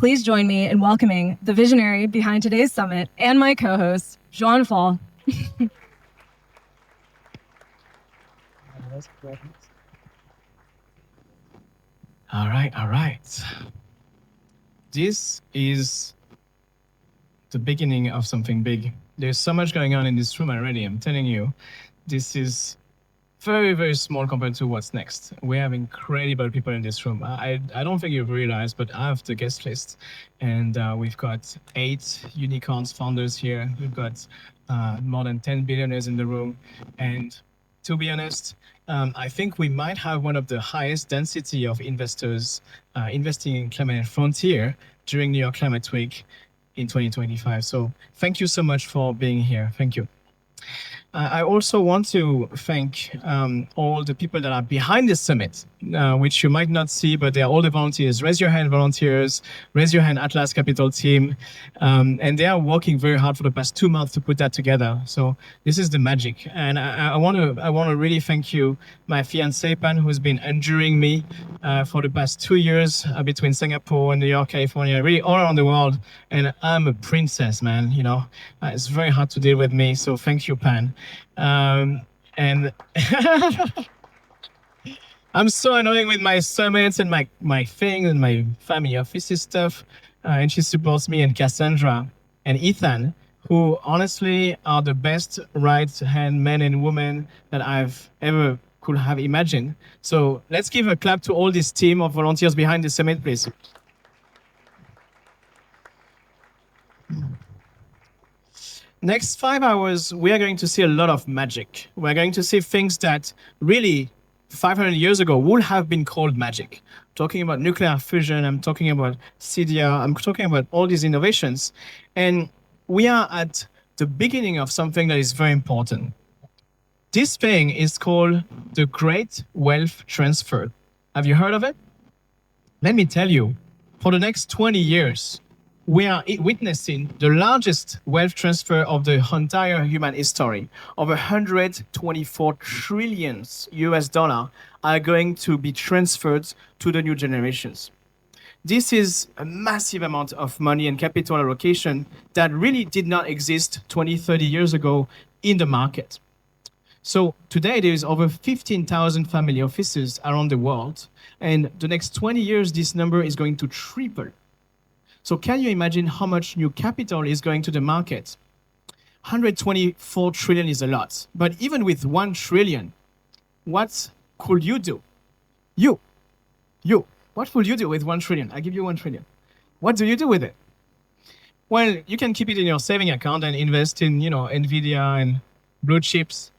please join me in welcoming the visionary behind today's summit and my co-host, Djoann Fal. All right. This is the beginning of something big. There's so much going on in this room already. I'm telling you, this is very, very small compared to what's next. We have incredible people in this room. I don't think you've realized, but I have the guest list. And we've got 8 unicorns founders here. We've got more than 10 billionaires in the room. And to be honest, I think we might have one of the highest density of investors investing in climate and frontier during New York Climate Week in 2025. So thank you so much for being here. Thank you. I also want to thank all the people that are behind this summit, which you might not see, but they are all the volunteers. Raise your hand, volunteers. Raise your hand, Atlas Capital team. And they are working very hard for the past 2 months to put that together. So this is the magic. And I want to really thank you, my fiancée, Pan, who's been enduring me for the past 2 years between Singapore and New York, California, really all around the world. And I'm a princess, man. You know, it's very hard to deal with me. So thank you, Pan. And I'm so annoying with my summits and my things and my family offices stuff. And she supports me, and Cassandra and Ethan, who honestly are the best right-hand men and women that I've ever could have imagined. So let's give a clap to all this team of volunteers behind the summit, please. Next 5 hours, we are going to see a lot of magic. We're going to see things that really 500 years ago would have been called magic. Talking about nuclear fusion, I'm talking about CDR, I'm talking about all these innovations. And we are at the beginning of something that is very important. This thing is called the Great Wealth Transfer. Have you heard of it? Let me tell you, for the next 20 years, we are witnessing the largest wealth transfer of the entire human history. Over 124 trillion US dollar are going to be transferred to the new generations. This is a massive amount of money and capital allocation that really did not exist 20, 30 years ago in the market. So today there is over 15,000 family offices around the world. And the next 20 years, this number is going to triple. So can you imagine how much new capital is going to the market? 124 trillion is a lot. But even with 1 trillion, what could you do? You. What will you do with 1 trillion? I give you 1 trillion. What do you do with it? Well, you can keep it in your saving account and invest in, NVIDIA and blue chips.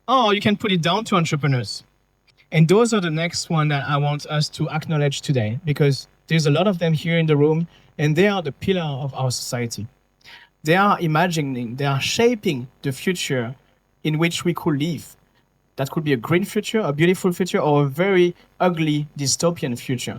Or you can put it down to entrepreneurs. And those are the next one that I want us to acknowledge today, because there's a lot of them here in the room, and they are the pillar of our society. They are imagining, they are shaping the future in which we could live. That could be a green future, a beautiful future, or a very ugly dystopian future.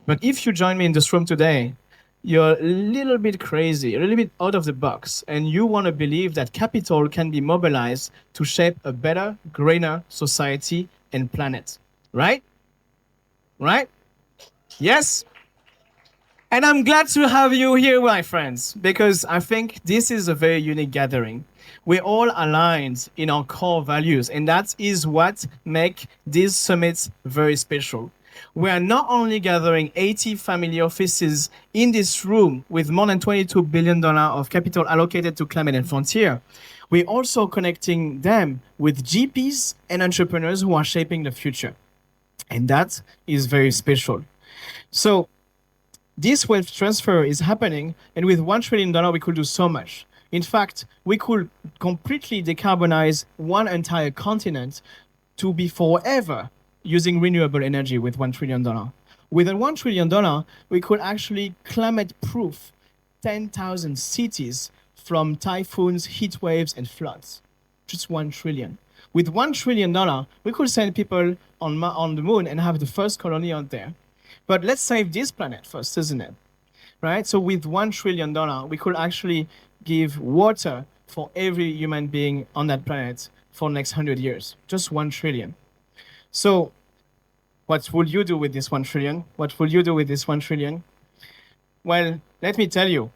But if you join me in this room today, you're a little bit crazy, a little bit out of the box, and you want to believe that capital can be mobilized to shape a better, greener society and planet. Right? Right? Yes? And I'm glad to have you here, my friends, because I think this is a very unique gathering. We're all aligned in our core values, and that is what makes these summits very special. We are not only gathering 80 family offices in this room with more than $22 billion of capital allocated to climate and frontier, we're also connecting them with GPs and entrepreneurs who are shaping the future. And that is very special. So this wealth transfer is happening, and with $1 trillion, we could do so much. In fact, we could completely decarbonize one entire continent to be forever using renewable energy with $1 trillion. With a $1 trillion, we could actually climate-proof 10,000 cities from typhoons, heat waves, and floods. Just 1 trillion. With $1 trillion, we could send people on the moon and have the first colony out there. But let's save this planet first, isn't it? Right? So with $1 trillion, we could actually give water for every human being on that planet for the next 100 years. Just 1 trillion. So what will you do with this 1 trillion? What will you do with this 1 trillion? Well, let me tell you,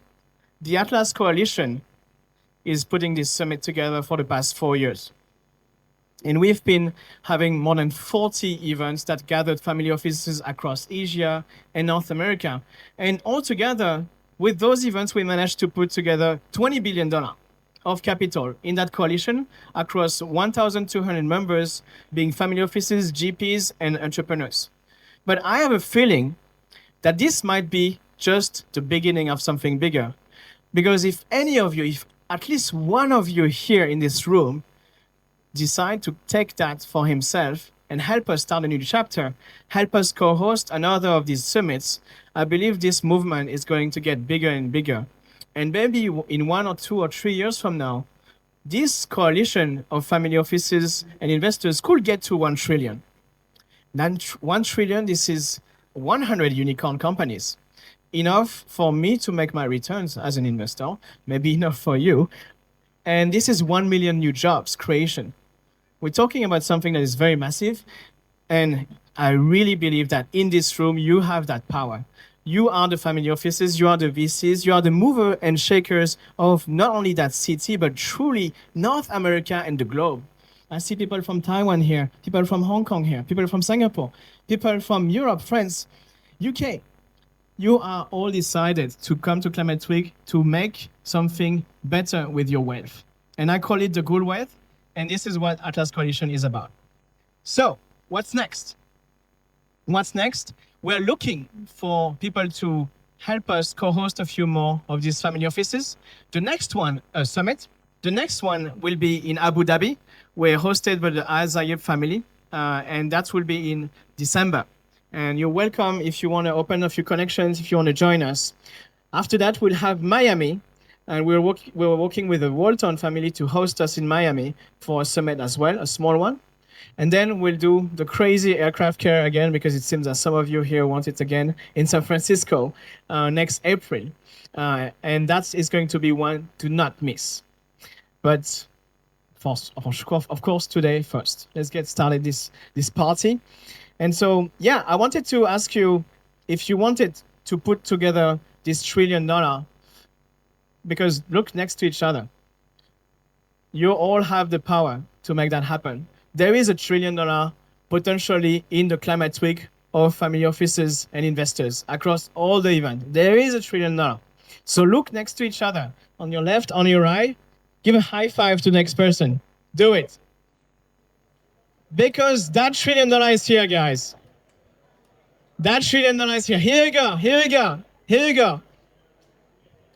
the Atlas Coalition is putting this summit together for the past 4 years. And we've been having more than 40 events that gathered family offices across Asia and North America. And altogether, with those events, we managed to put together $20 billion of capital in that coalition across 1,200 members, being family offices, GPs, and entrepreneurs. But I have a feeling that this might be just the beginning of something bigger. Because if any of you, if at least one of you here in this room decide to take that for himself and help us start a new chapter, help us co-host another of these summits, I believe this movement is going to get bigger and bigger. And maybe in 1 or 2 or 3 years from now, this coalition of family offices and investors could get to 1 trillion. Then 1 trillion, this is 100 unicorn companies. Enough for me to make my returns as an investor, maybe enough for you. And this is 1 million new jobs creation. We're talking about something that is very massive. And I really believe that in this room, you have that power. You are the family offices, you are the VCs, you are the mover and shakers of not only that city, but truly North America and the globe. I see people from Taiwan here, people from Hong Kong here, people from Singapore, people from Europe, France, UK. You are all decided to come to Climate Week to make something better with your wealth. And I call it the good wealth. And this is what Atlas Coalition is about. So what's next? What's next? We're looking for people to help us co-host a few more of these family offices. The next one, a summit. The next one will be in Abu Dhabi. We're hosted by the Al Zayed family, and that will be in December. And you're welcome if you want to open a few connections, if you want to join us. After that, we'll have Miami, and we're working with the Walton family to host us in Miami for a summit as well, a small one. And then we'll do the crazy aircraft carrier again, because it seems that some of you here want it again in San Francisco next April. And that is going to be one to not miss. But of course, today first. Let's get started this party. And so, yeah, I wanted to ask you if you wanted to put together this $1 trillion, because look next to each other. You all have the power to make that happen. There is $1 trillion potentially in the Climate Week of family offices and investors across all the events. There is $1 trillion. So look next to each other, on your left, on your right. Give a high five to the next person. Do it. Because that $1 trillion is here, guys. That $1 trillion is here. Here we go, here we go, here we go.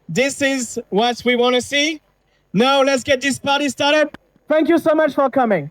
This is what we want to see. Now let's get this party started. Thank you so much for coming.